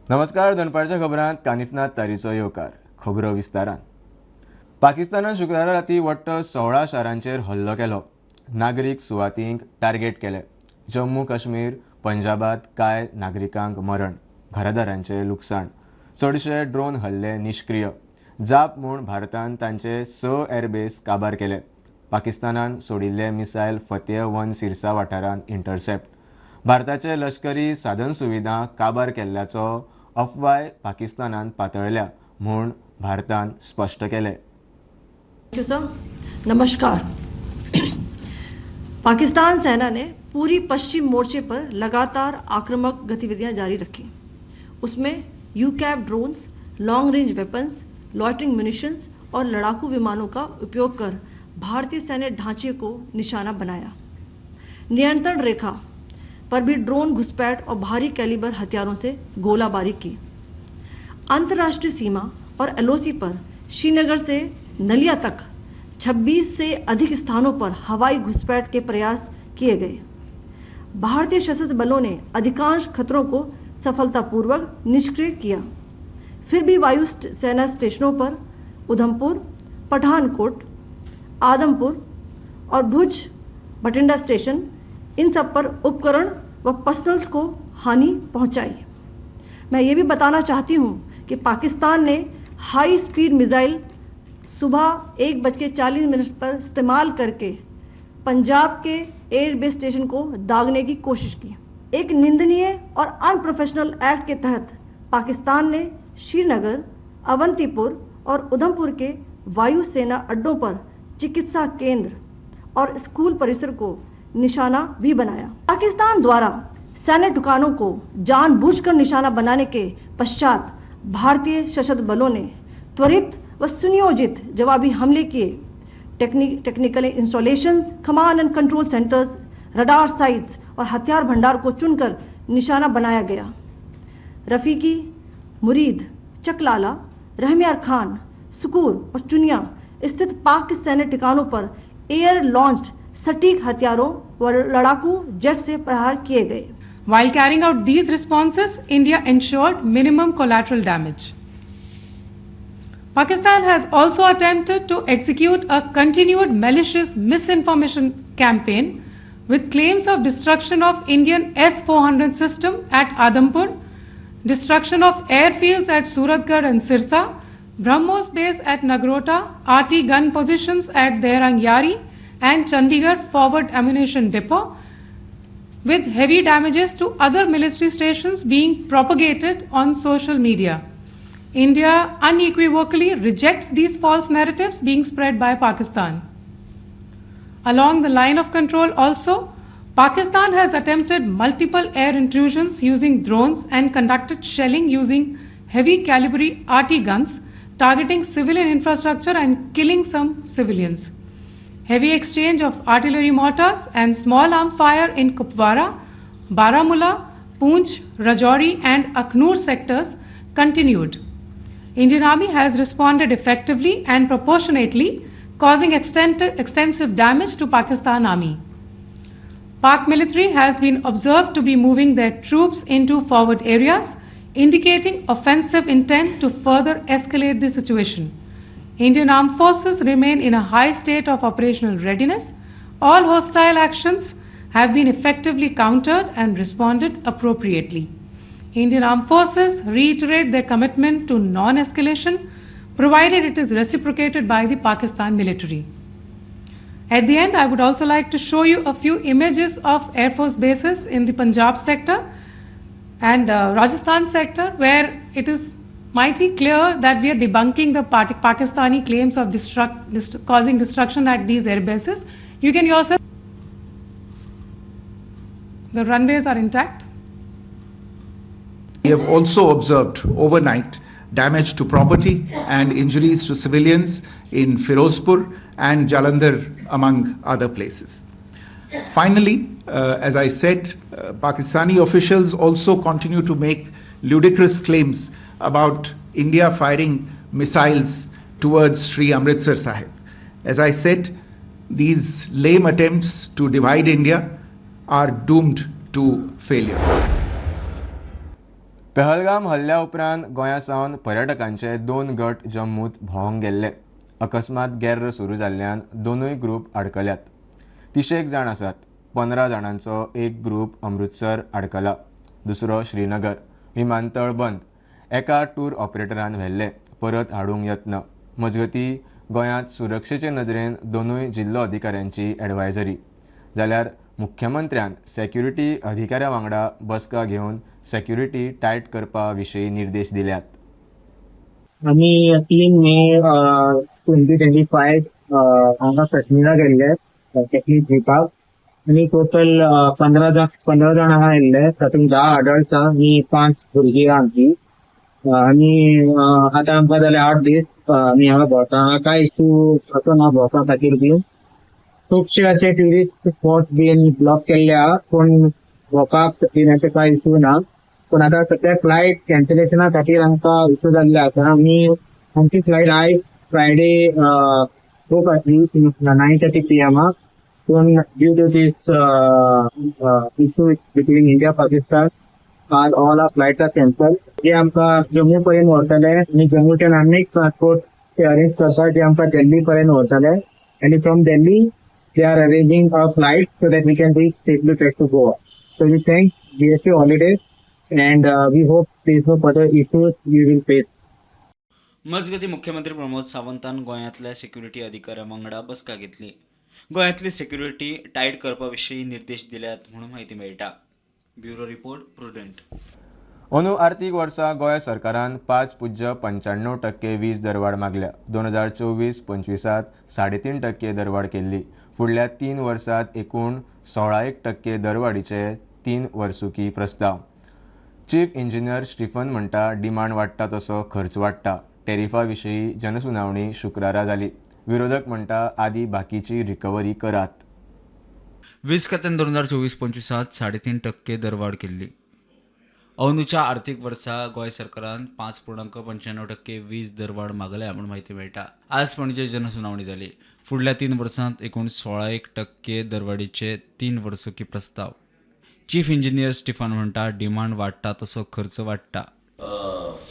नमस्कार. दनपारच्या खबरांत कानिफनाथ तारीचो येवकार. खबरो विस्तारान. पाकिस्तानान शुक्रारा राती वट्ट 16 शारांचेर हल्लो केलो. नागरीक सुवातींक टार्गेट केले. जम्मू काश्मीर, पंजाबात कांय नागरिकांक मरण, घरादारांचे लुकसाण. चडशे ड्रोन हल्ले निश्क्रीय. जाप म्हूण भारतान तांचे 6 एअरबेस काबार केले. पाकिस्तानान सोडिल्ले मिसायल फतेह 1 सिरसा वाठारांत इंटरसेप्ट. भारताचे लश्करी साधनसुविधा काबार केल्ल्याचो अफवाय पाकिस्तानान पातळल्या म्हूण भारतान स्पश्ट केले. नमस्कार. पाकिस्तान सेना ने पूरी पश्चिम मोर्चे पर लगातार आक्रामक गतिविधियां जारी रखी. उसमें UCAV drones, long range weapons, loitering munitions और लड़ाकू विमानों का उपयोग कर भारतीय सैन्य ढांचे को निशाना बनाया. नियंत्रण रेखा पर भी ड्रोन घुसपैठ और भारी कैलिबर हथियारों से गोलाबारी की. अंतर्राष्ट्रीय सीमा और एलओसी पर श्रीनगर से नलिया तक 26 से अधिक स्थानों पर हवाई घुसपैठ के प्रयास किए गए. भारतीय सशस्त्र बलों ने अधिकांश खतरों को सफलतापूर्वक निष्क्रिय किया. फिर भी वायु सेना स्टेशनों पर उधमपुर, पठानकोट, आदमपुर और भुज बठिंडा स्टेशन, इन सब पर उपकरण व पर्सनल्स को हानि पहुंचाई. मैं ये भी बताना चाहती हूं कि पाकिस्तान ने हाई स्पीड मिसाइल सुबह 1:40 पर इस्तेमाल करके पंजाब के एयरबेस स्टेशन को दागने की कोशिश की. एक निंदनीय और अनप्रोफेशनल एक्ट के तहत पाकिस्तान ने श्रीनगर, अवंतीपुर और उधमपुर के वायुसेना अड्डों पर चिकित्सा केंद्र और स्कूल परिसर को निशाना भी बनाया. पाकिस्तान द्वारा सैन्य ठिकानों को जानबूझकर निशाना बनाने के पश्चात भारतीय सशस्त्र बलों ने त्वरित व सुनियोजित जवाबी हमले किए. Technical installations, command end control centres, radar sites और हथियार भंडार को चुनकर निशाना बनाया गया. रफीकी, मुरीद, चकलाला, रहमियार खान, सुकूर और चुनिया स्थित पाक के सैन्य ठिकानों पर एयर लॉन्च्ड सटीक हथियारों व लड़ाकू जेट से प्रहार किए गए. While carrying out these responses, India ensured minimum collateral damage. Pakistan has also attempted to execute a continued malicious misinformation campaign with claims of destruction of Indian S-400 system at Adampur, destruction of airfields at Suratgarh and Sirsa, BrahMos base at Nagrota, RT gun positions at Derang Yari and Chandigarh forward ammunition depot, with heavy damages to other military stations being propagated on social media. India unequivocally rejects these false narratives being spread by Pakistan. Along the line of control also, Pakistan has attempted multiple air intrusions using drones and conducted shelling using heavy caliber RT guns, targeting civilian infrastructure and killing some civilians. Heavy exchange of artillery mortars and small arm fire in Kupwara, Baramulla, Poonch, Rajouri and Akhnur sectors continued. Indian Army has responded effectively and proportionately, causing extensive damage to Pakistan Army. Pak military has been observed to be moving their troops into forward areas, indicating offensive intent to further escalate the situation. Indian armed forces remain in a high state of operational readiness. All hostile actions have been effectively countered and responded appropriately. Indian armed forces reiterate their commitment to non-escalation, provided it is reciprocated by the Pakistan military. At the end, I would also like to show you a few images of Air Force bases in the Punjab sector and Rajasthan sector, where it is mighty clear that we are debunking the Pakistani claims of causing destruction at these air bases. You can yourself. The runways are intact. We have also observed overnight damage to property and injuries to civilians in Firozpur and Jalandhar, among other places. Finally, as I said, Pakistani officials also continue to make ludicrous claims about India firing missiles towards Sri Amritsar Sahib. As I said, these lame attempts to divide India are doomed to failure. Pahalgam हल्ल्या उपरांत गोंयासावन पर्यटकांचे 2 गट जम्मूत भोंवंक गेल्ले. अकस्मात गेर्र सुरू जाल्ल्यान दोनूय group आडकल्यात. 30 जाण आसात. 15 जाणांचो एक ग्रूप अमृतसर आडकला, दुसरो श्रीनगर. विमानतळ बंद. एका टूर ऑपरेटरान व्हेल्ले. परत हाडूंक यत्न. मजगतीं गोंयांत सुरक्षेचे नदरेन दोनूय जिल्लो अधिकाऱ्यांची एडवायझरी. जाल्यार मुख्यमंत्र्यान सेक्युरिटी अधिकाऱ्यां वांगडा बसका घेवन सेक्युरिटी टायट करपा विशीं निर्देश दिल्यात. आम्ही 3 मे 2025 हांगा काश्मीरा गेल्ले पिकनीक ट्रिपाक आनी टोटल 15 जाण हांगा येयल्ले. तातूंत 10 अडल्ट्स आनी 5 भुरगीं आमची. आनी आतां आमकां जाले 8 दीस आमी हांगा भोंवता. कांय इश्यू असो ना भोंवपा खातीर बीन. खुबशे अशे ट्युरिस्ट स्पॉट्स बीन ब्लॉक केल्ले आहा, पूण भोंवपाक येण्याचे कांय इश्यू ना. पण आतां सध्या फ्लायट कॅन्सलेशना खातीर आमकां इश्यू जाल्ले आसा. आमची फ्लायट आयज फ्रायडे बूक आसली 9:30 PM. पूण due to these issue between India Pakistan all are flight are cancel. जे आमकां जम्मू पर्यंत व्हरतले आनी जम्मूच्यान आनी एक ट्रान्सपोर्ट ते अरेंज करता जे आमकां दिल्ली पर्यंत व्हरतले. आनी from Delhi they are arranging a flight so that we can reach safely back to Goa. So we thank GST Holidays and we hope there is no further issues we will face. मजगती मुख्यमंत्री प्रमोद सावंतान गोंयांतल्या security अधिकाऱ्यां वांगडा बसका घेतली. गोंयांतली security tight करपा विशीं निर्देश दिल्यात म्हणून म्हायती मेळटा. Bureau report prudent. अंदू आर्थीक वर्सा गोंय सरकारान 5.95% वीज दरवाड मागल्या. 2024-25 3.5% दरवाड केल्ली. फुडल्या 3 वर्सांत एकूण 16% दरवाडीचे 3 वर्सुकी प्रस्ताव. चीफ इंजिनियर स्टीफन म्हणटा डिमांड वाडटा तसो खर्च वाडटा. टॅरिफा विशीं जनसुनावणी शुक्रारा जाली. विरोधक म्हणटा आदी बाकीची रिकव्हरी करात. वीज खात्यान 2024-25 3.5% दरवाड केल्ली. अंदूच्या आर्थीक वर्सा गोंय सरकारान 5.95% वीज दरवाड मागल्या म्हणून म्हायती मेळटा. आज पणजे जनसुनावणी जाली. फुडल्या 3 वर्सांत एकूण 16% दरवाडीचे 3 वर्सुकी प्रस्ताव. चीफ इंजिनियर स्टीफन म्हणटा डिमांड वाडटा तसो खर्च वाडटा.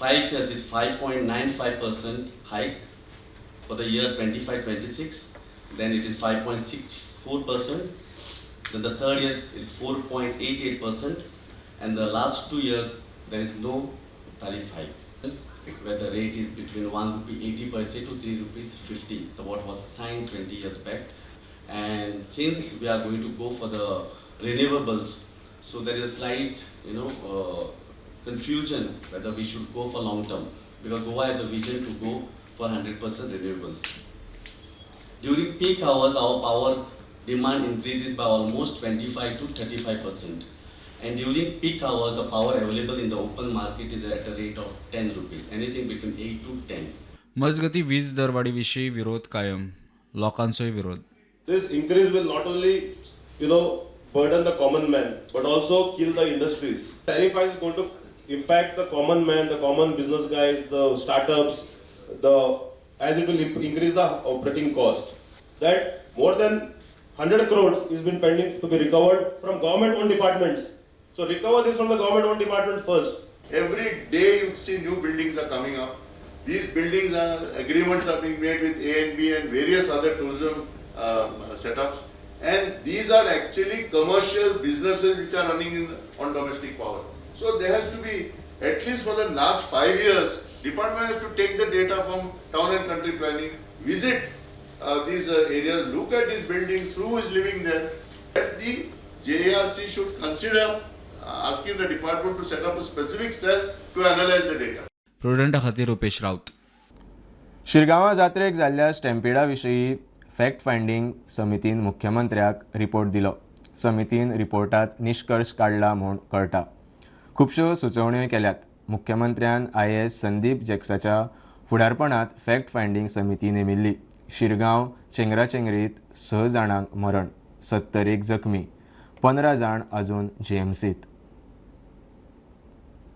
5 years is 5.95% hike for the year 25-26. Then it is 5.64%. Then the third year is 4.88%. And the last 2 years there is no tariff hike, where the rate is between ₹1.80 to ₹3.50, what was signed 20 years back. And since we are going to go for the renewables, so there is a slight confusion whether we should go for long term, because Goa has a vision to go for 100% renewables. During peak hours our power demand increases by almost 25 to 35%. And during peak hours, the power available in the open market is at a rate of ₹10, anything between 8 to 10. मजगती वीज दरवाडी विशीं विरोध कायम. लोकांचोय विरोध. This increase will not only, burden the common man, but also kill the industries. Tariff is going to impact the common man, the common business guys, the startups, as it will increase the operating cost. That more than 100 crores is been pending to be recovered from government-owned departments. So recover this from the government-owned department first. Every day you see new buildings are coming up. These buildings agreements are being made with A&B and various other tourism setups. And these are actually commercial businesses which are running on domestic power. So there has to be, at least for the last 5 years, department has to take the data from town and country planning, visit these areas, look at these buildings, who is living there. That the JARC should consider asking the department to set up a specific cell to analyze the data. प्रुडंटा खातीर रुपेश रावत. शिरगांवा जात्रेक जाल्ल्या स्टॅम्पिडा विशीं fact finding समितीन मुख्यमंत्र्याक report दिलो. समितीन रिपोर्टांत निश्कर्श काडला म्हूण कळटा. खुबश्यो सुचोवण्योय केल्यात. मुख्यमंत्र्यान IAS संदीप जॅक्साच्या फुडारपणांत फॅक्ट फायंडींग समिती नेमिल्ली. शिरगांव चेंगराचेंगरीत 6 जाणांक मरण, 70 जखमी, 15 जाण अजून GMCत.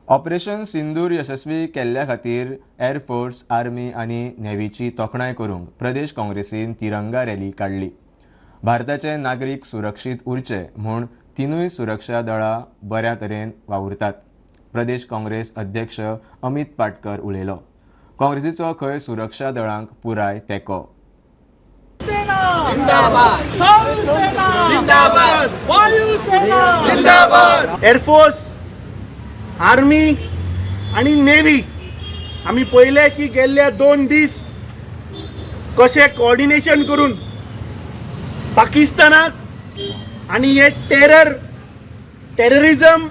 ऑपरेशन सिंदूर यशस्वी केल्ल्या खातीर एअरफोर्स, आर्मी आनी नेव्हीची तोखणाय करूंक प्रदेश काँग्रेसीन तिरंगा रॅली काडली. भारताचे नागरीक सुरक्षीत उरचे म्हूण तिनूय सुरक्षा दळां बऱ्या तरेन वावुरतात. प्रदेश काँग्रेस अध्यक्ष अमित पाटकर उलयलो. काँग्रेसीचो खंय सुरक्षा दळांक पुराय तेंको. एअरफोर्स, आर्मी आणि नेव्ही आम्ही पहिले की गेल्ले 2 दीस कशे कोऑर्डिनेशन करून पाकिस्तानाक आणि हे टेररिझम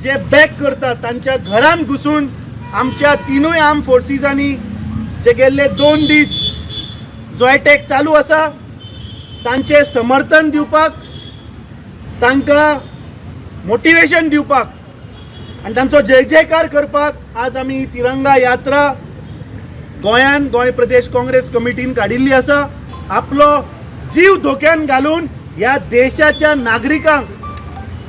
जे बॅक करतात तांच्या घरांत घुसून आमच्या तिनूय आर्म फोर्सिसांनी जे गेल्ले 2 दीस जो अटॅक चालू आसा तांचे समर्थन दिवपाक, तांकां मोटिवेशन दिवपाक आणि तांचो जय जयकार करपाक आज आमी तिरंगा यात्रा गोंयान गोंय प्रदेश काँग्रेस कमिटीन काडिल्ली आसा. आपलो जीव धोक्यान घालून ह्या देशाच्या नागरिकांक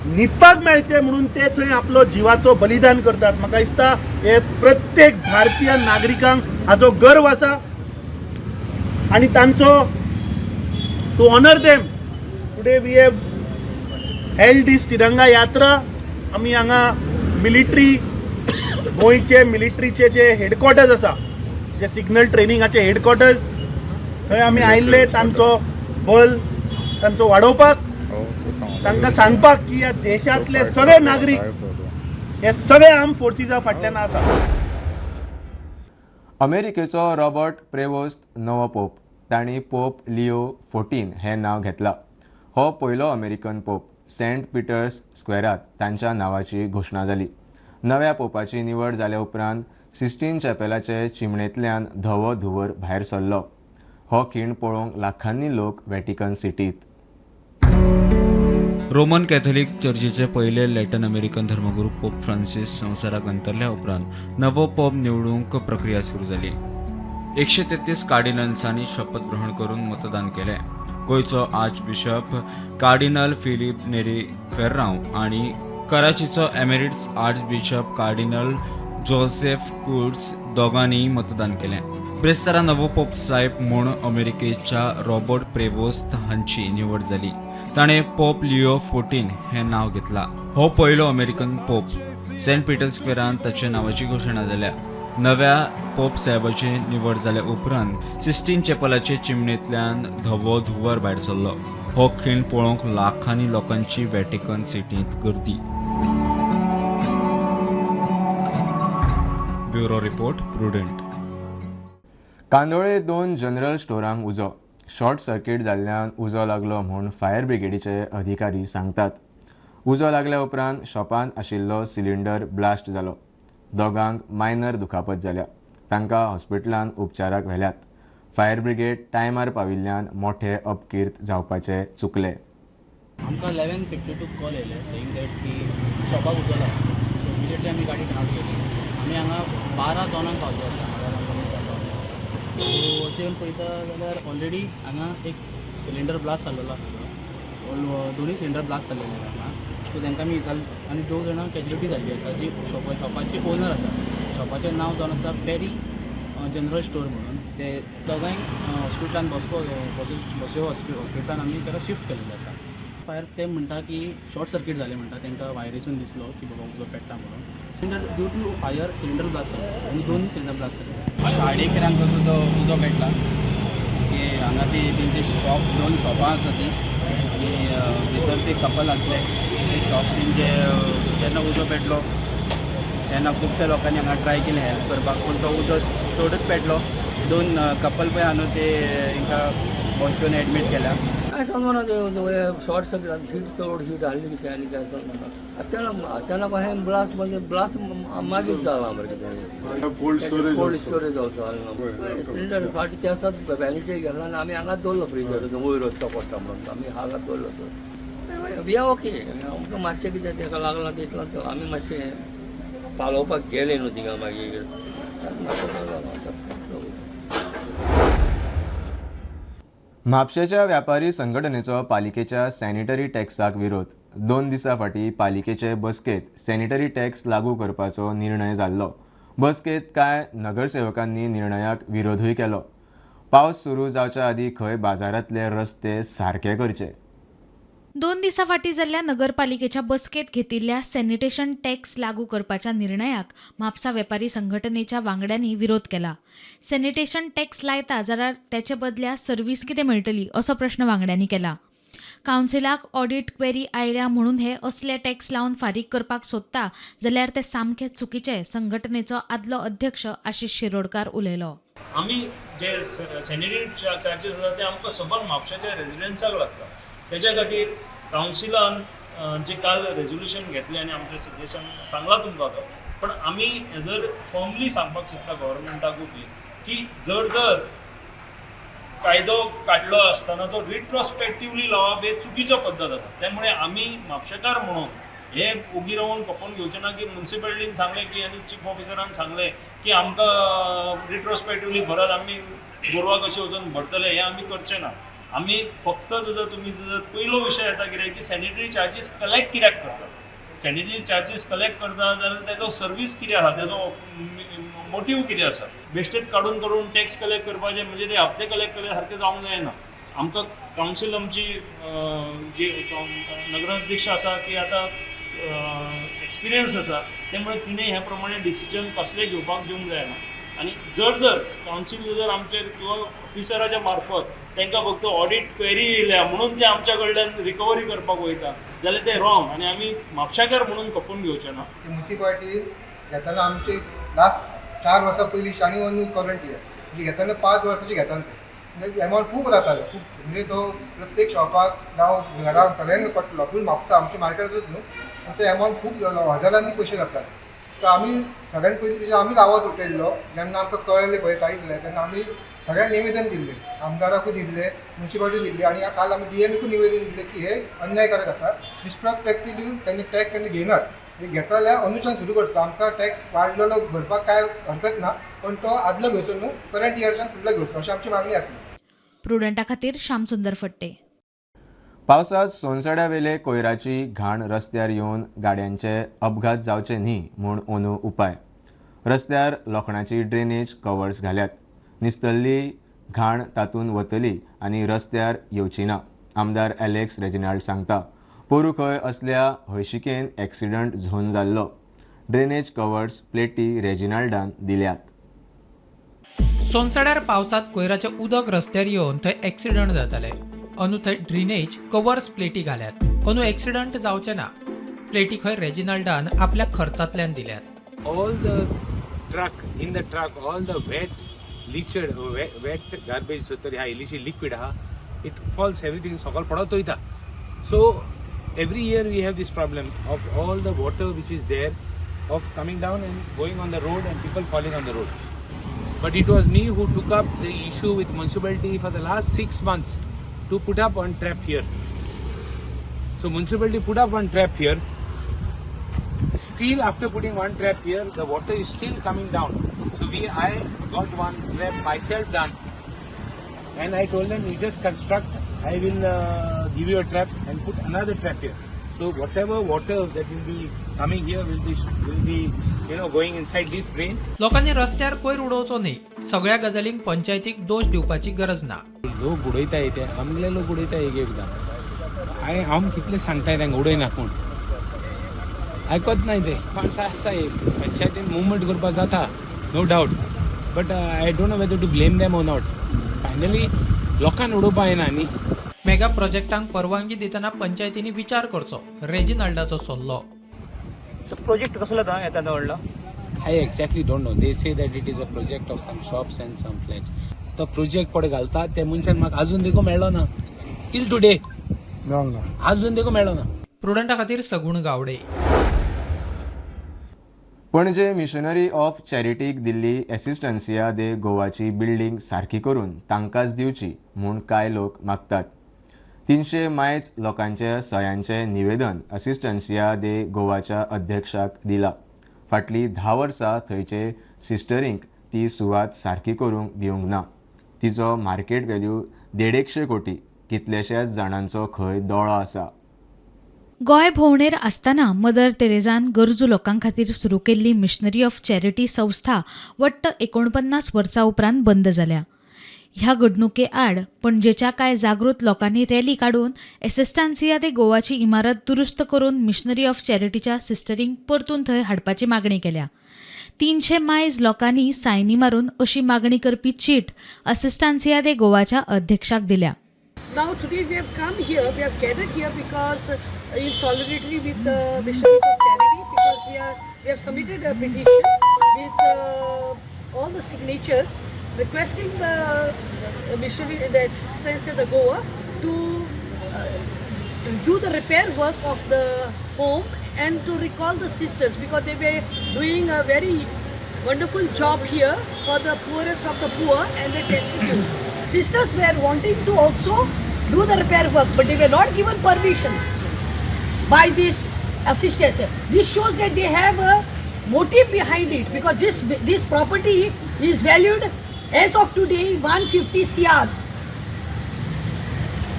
न्हिदपाक मेळचे म्हणून ते थंय आपलो जिवाचो बलिदान करतात. म्हाका दिसता हे प्रत्येक भारतीय नागरिकांक हाचो गर्व आसा आणि तांचो to honour them today we have held this Tiranga Yatra. आमी हांगा मिलिटरी गोंयचे मिलिटरीचे जे हेडक्वॉर्टर्स आसा, जे सिग्नल ट्रेनिंगाचे हेडक्वॉर्टर्स, थंय आमी आयिल्ले तांचो बल तांचो वाडोवपाक, तांकां सांगपाक की ह्या देशांतले सगळे नागरीक हे सगळे आर्म फोर्सिसा फाटल्यान आसा. अमेरिकेचो रॉबर्ट प्रेवोस्ट नवो पोप. तांणी पोप लिओ 14 हें नांव घेतलां. हो पयलो अमेरिकन पोप. सेंट पिटर्स स्क्वेरांत तांच्या नांवाची घोशणा जाली. नव्या पोपाची निवड जाल्या उपरांत सिस्टीन चॅपेलाचे चिमणेंतल्यान धवो धुंवर भायर सरलो. हो खीण पळोवंक लाखांनी लोक व्हॅटिकन सिटींत. रोमन कॅथोलिक चर्चीचे पहिले लॅटिन अमेरिकन धर्मगुरू पोप फ्रांसीस संवसाराक अंतरल्या उपरांत नवो पोप निवडूंक प्रक्रिया सुरू जाली. 133 कार्डिनल्सांनी शपथ ग्रहण करून मतदान केलें. गोंयचो archbishop cardinal Filipe Neri Ferrao आणि कराचीचो emeritus archbishop cardinal Joseph Coutts दोगांनी मतदान केलें. ब्रेस्तारा नवो पोप साहेब म्हूण अमेरिकेच्या रॉबर्ट प्रेवोस्ट हांची निवड जाली. ताणें पोप लिओ 14 हें नांव घेतलां. हो पयलो अमेरिकन पोप. सेंट पिटर्स स्क्वेरांत ताचे नांवाची घोशणा जाल्या. नव्या पोप साहेबाची निवड जाल्या उपरांत सिस्टीन चॅपलाचे चिमणेंतल्यान धवो धुंवर भायर सरलो. हो खीण पळोवंक लाखांनी लोकांची व्हॅटिकन सिटींत गर्दी. Bureau report Prudent. Candolim 2 general स्टोरांक उजो. शॉर्ट सर्किट जाल्ल्यान उजो लागलो म्हूण फायर ब्रिगेडीचे अधिकारी सांगतात. उजो लागल्या उपरांत शॉपान आशिल्लो सिलिंडर ब्लास्ट जालो. दोगांक मायनर दुखापत जाल्या. तांकां हॉस्पिटलांत उपचाराक व्हेल्यात. फायर ब्रिगेड टायमार पाविल्ल्यान मोठे अपकीर्त जावपाचे चुकले. आमकां 11:52 कॉल येयले सेयींग दॅट की शॉपाक उजो आसा. सो इमिडिएटली आमी गाडी टर्न आउट केली. आमी हांगा 12 जॉनांक पावले आसा. सो अशें येवन पळयता जाल्यार ऑलरेडी हांगा एक सिलिंडर ब्लास्ट जाल्लो आसलो. दोनूय सिलिंडर ब्लास्ट जाल्लेले हांगा. सो तांकां आमी विचारलें आनी 2 जाणां कॅज्युलिटी जाल्ली आसा. जी शॉपाची ओनर आसा. शॉपाचें नांव जावन आसा पेरी जनरल स्टोर म्हणून. ते दोगांय हॉस्पिटलान बसयो हॉस्पिटलान आमी ताका शिफ्ट केल्लें आसा. फायर ते म्हणटा की शॉर्ट सर्कीट जालें म्हणटा. तांकां वायरीसून दिसलो की बाबा उजो पेट्टा म्हणून. Cylinder due to fire cylinder blast जालो आनी 2 सिलिंडर ब्लास्ट जाले. 11:30 तो उजो पेटला की हांगा ती तेंची शॉप 2 शॉपां आसा ती की भितर ते कपल आसले. ते शॉप तेंचे जेन्ना उजो पेटलो तेन्ना खुबश्या लोकांनी हांगा ट्राय केलें हेल्प करपाक. पूण तो उजो चडूच पेटलो. 2 कपल पळय आहा न्हू ते तांकां बसोवन एडमीट केल्या. काय सांगू ना ते शॉर्ट सर्किट हीट चड हीट हाडली की आनी काय सांगू. अचानक अहें ब्लास्ट म्हणजे ब्लास्ट मागीर जाला मरे. कोल्ड स्टोरेज ऑल्सो सिलिंडर फाटी ते आसात वॅलिटी गेला आनी आमी हांगाच दवरलो फ्रिजर वयर वचता पडटा म्हणून आमी हांगाच दवरलो. We are okay. आमकां मातशें कितें ताका लागलां तितलो आमी मातशें पालोवपाक गेले न्हू थिंगा मागीर. म्हापशेच्या व्यापारी संघटनेचो पालिकेच्या सॅनिटरी टॅक्साक विरोध. 2 दिसां फाटीं पालिकेचे बसकेंत सॅनिटरी टॅक्स लागू करपाचो निर्णय जाल्लो. बसकेंत कांय नगरसेवकांनी निर्णयाक विरोधूय केलो. पावस सुरू जावच्या आदीं खंय बाजारांतले रस्ते सारके करचे. 2 दिसां फाटीं जाल्ल्या नगरपालिकेच्या बसकेत घेतिल्ल्या सॅनिटेशन टॅक्स लागू करपाच्या निर्णयाक म्हापसा वेपारी संघटनेच्या वांगड्यांनी विरोध केला. सॅनिटेशन टॅक्स लायता जाल्यार त्याचे बदल्या सर्व्हिस कितें मेळटली असो प्रश्न वांगड्यांनी केला. कावन्सिलाक ऑडिट क्वेरी आयल्या म्हणून हे असले टॅक्स लावन फारीक करपाक सोदता जाल्यार ते सामकें चुकीचें, संघटनेचो आदलो अध्यक्ष आशिश शिरोडकार उलयलो. आमी जे सॅनिटरी चार्जीस आसा ते आमकां सबंद म्हापशाच्या रेजिडेंट्साक लागता. त्याच्या खातीर कावन्सिलान जे काल रेजोल्युशन घेतलें आनी आमच्या सदस्यान सांगला तुमकां तो, पण आमी हेजर फॉर्मली सांगपाक सोदता गव्हर्मेंटाकूय बी की जर कायदो काडलो आसतना तो रिट्रोस्पेक्टिवली लावप हे चुकीचो पद्दत आसा. त्यामुळे आमी म्हापशेकार म्हणून हे ओगी रावन खपोवन घेवचें ना की म्युन्सिपालिटीन सांगलें की आनी चीफ ऑफिसरान सांगलें की आमकां रिट्रोस्पेक्टिवली भरत आमी गोरवां कशें वचून भरतले, हें आमी करचें ना. आमी फक्त तुमी पयलो विशय येता कितें की सॅनिटरी चार्जीस कलेक्ट कित्याक करता. सॅनिटरी चार्जीस कलेक्ट करता जाल्यार तेजो सर्वीस कितें आसा, तेजो मोटीव कितें आसा. बेश्टेच काडून टॅक्स कलेक्ट करपाचें म्हणजे ते हप्ते कलेक्ट केले सारकें जावंक जायना. आमकां कावन्सील आमची जी नगराध्यक्ष आसा ती आतां एक्सपिरियन्स आसा, त्यामुळे तिणें ह्या प्रमाणे डिसिजन कसलें घेवपाक दिवंक जायना. आनी जर कावन्सील जर आमचेर किंवा ऑफिसराच्या मार्फत तांकां फक्त ऑडिट क्वेरी येयल्या म्हणून ते आमच्या कडल्यान रिकवरी करपाक वयता जाल्यार ते रॉंग आनी आमी म्हापशाकार म्हणून खपून घेवचे ना. म्युन्सिपालिटीन घेताना आमचे लास्ट 4 वर्सां पयलीं शानी वन करंट इयर म्हणजे घेताना 5 वर्सांचे घेताना ते म्हणजे एमावंट खूब जातालो, खूब म्हणजे तो प्रत्येक शॉपाक जावं घराक सगळ्यांक पडटलो. फूल म्हापसा आमचे मार्केटाचूच न्हू, पण ते एमावंट खूब हजारांनी पयशे जाताले. तर आमी सगळ्यान पयलीं तेजे आमीच आवाज उठयल्लो. जेन्ना आमकां कळलें पळय कांय जालें तेन्ना आमी सगळ्यांक निवेदन दिल्लें, आमदाराकूय दिल्लें, म्युन्सिपालिटी दिल्ली आनी काल आमी DMकूय निवेदन दिलें की हे अन्यायकारक आसा. रिस्ट्रक्टिव्हली त्यांनी टॅक्स केन्ना घेनात, घेता जाल्यार अनुदान सुरू करता. आमकां टॅक्स वाडलेलो भरपाक काय हरकत ना, पण तो आदलो घेवचो न्हू, करंट इयरच्यान फुडलो घेवचो अशी आमची मागणी आसली. प्रुडंटा खातीर श्यामसुंदर फडते. पावसात सोनसड्या वेले कोयराची घाण रस्त्यार येवन गाडयांचे अपघात जावचे न्ही म्हूण अंदू उपाय. रस्त्यार लोखणाची ड्रेनेज कवर्स घाल्यात. निस्तल्ली घाण तातूंत वतली आनी रस्त्यार येवची ना, आमदार एलेक्स रेजिनाल्ड सांगता. पोरू खंय असल्या हळशिकेन एक्सिडंट झोन जाल्लो. ड्रेनेज कवर्स प्लेटी रेजिनाल्डान दिल्यात. सोनसड्यार पावसात कोयराचे उदक रस्त्यार येवन थंय एक्सिडंट जाताले. अंदू थंय ड्रेनेज कवर्स प्लेटी घाल्यात. अंदू एक्सिडंट जावचे ना. प्लेटी खंय रेजिनाल्डान आपल्या खर्चांतल्यान दिल्यात. All the truck, all the wet garbage तर ह्या इलिशी लिक्विड आहा, it falls everything सकल पडत वयता. So every year we have this problem of all the water which is there of coming down and going on the road and people falling on the road. But it was me who took up the issue with municipality for the last 6 months to put up one trap here. So municipality put up one trap here. Still after putting one trap here, the water is still coming down. So I got one trap myself done, and I told them, you just construct, I will give you a trap and put another trap here. So whatever water that will be coming here will be going inside this drain. लोकांनी रस्त्यार कोयर उडोवचो न्ही. सगळ्या गजालींक पंचायतीक दोष दिवपाची गरज ना. लोक उडयताय ते आमगेले लोक उडयताय एक एकदां. हांव कितले सांगताय तांकां उडयना पूण आयकत नाही ते. माणसां आसा पंचायतीन मुवमेंट करपा जाता, no doubt, but I don't know whether to blame them or not. Finally लोकांक उडोवपा येना न्ही. मेगा प्रोजेक्टांक परवानगी दितना पंचायतींनी विचार करचो, रेजिनाल्डाचो सल्लो. प्रोजेक्ट कसलो येता व्हडलो? I exactly don't know. They say that it is a project of some shops and some flats. तो प्रोजेक्ट पडे घालतात ते मनशान म्हाका अजून देखो मेळ्ळो ना. टिल टुडे अजून देखो मेळ्ळो ना. प्रुडंटा खातीर सगुण गावडे. पणजे मिशनरी ऑफ चॅरिटीक दिल्ली एसिस्टन्सिया दे गोवाची बिल्डींग सारकी करून तांकांच दिवची म्हूण कांय लोक मागतात. 300 मायज लोकांच्या सयांचे निवेदन असिस्टन्सिया दे गोवाच्या अध्यक्षाक दिला. फाटली 10 वर्सां थंयचे सिस्टरींक ती सुवात सारकी करूंक दिवंक ना. तिचो मार्केट व्हॅल्यू 150 कोटी. कितलेशेच जाणांचो खंय दोळो आसा. गोंय भोंवडेर आसतना मदर तेरेझान गरजू लोकां खातीर सुरू केल्ली मिशनरी ऑफ चॅरिटी संस्था वट्ट 49 वर्सां उपरांत बंद जाल्या. ह्या घडणुके आड पणजेच्या कांय जागृत लोकांनी रॅली काडून एसिस्टांसिया दे गोवाची इमारत दुरुस्त करून मिशनरी ऑफ चॅरिटीच्या सिस्टरींक परतून थंय हाडपाची मागणी केल्या. 300 मायज लोकांनी सायनी मारून अशी मागणी करपी चीट असिस्टांसिया दे गोवाच्या अध्यक्षाक दिल्या. Now today we have come here, we have gathered here because in solidarity with the missionaries of charity, because we have submitted a petition with all the signatures requesting the missionary, the assistance of the Goa to do the repair work of the home and to recall the sisters, because they were doing a very wonderful job here for the poorest of the poor and the destitute. Sisters were wanting to also do the repair work, but they were not given permission by this assistance. This shows that they have a motive behind it, because this property is valued as of today 150 crores.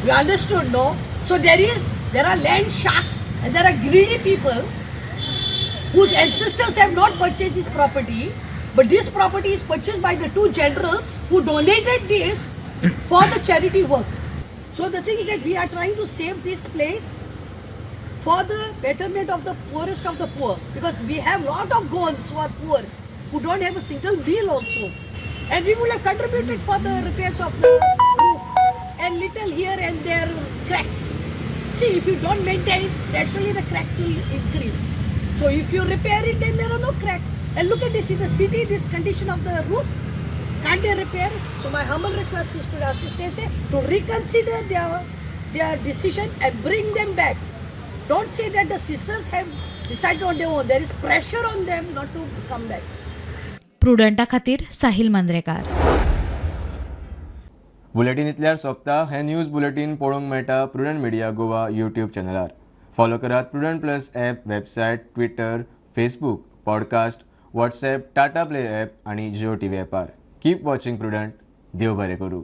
You understood, no? So there are land sharks and there are greedy people whose ancestors have not purchased this property, but this property is purchased by the two generals who donated this for the charity work. So the thing is that we are trying to save this place for the betterment of the poorest of the poor, because we have lot of Goans who are poor, who don't have a single meal also, and we would have contributed for the repairs of the roof and little here and there cracks. See, if you don't maintain it, naturally the cracks will increase. So if you repair it, then there are no cracks. And look at this, in the city, this condition of the roof, can't they repair? So my humble request is to the assistance to reconsider their decision and bring them back. Don't say that the sisters have decided on their own. There is pressure on them not to come back. प्रुडंटा खातीर साहिल मांद्रेकार. बुलेटिनींतल्यार सोंपता. हें news bulletin पळोवंक मेळटा Prudent media Goa YouTube चॅनलार. Follow करात Prudent plus app, website, Twitter, Facebook, podcast, WhatsApp, Tata Play app आनी Jio TV ॲपार. Keep watching Prudent. देव बरें करूं.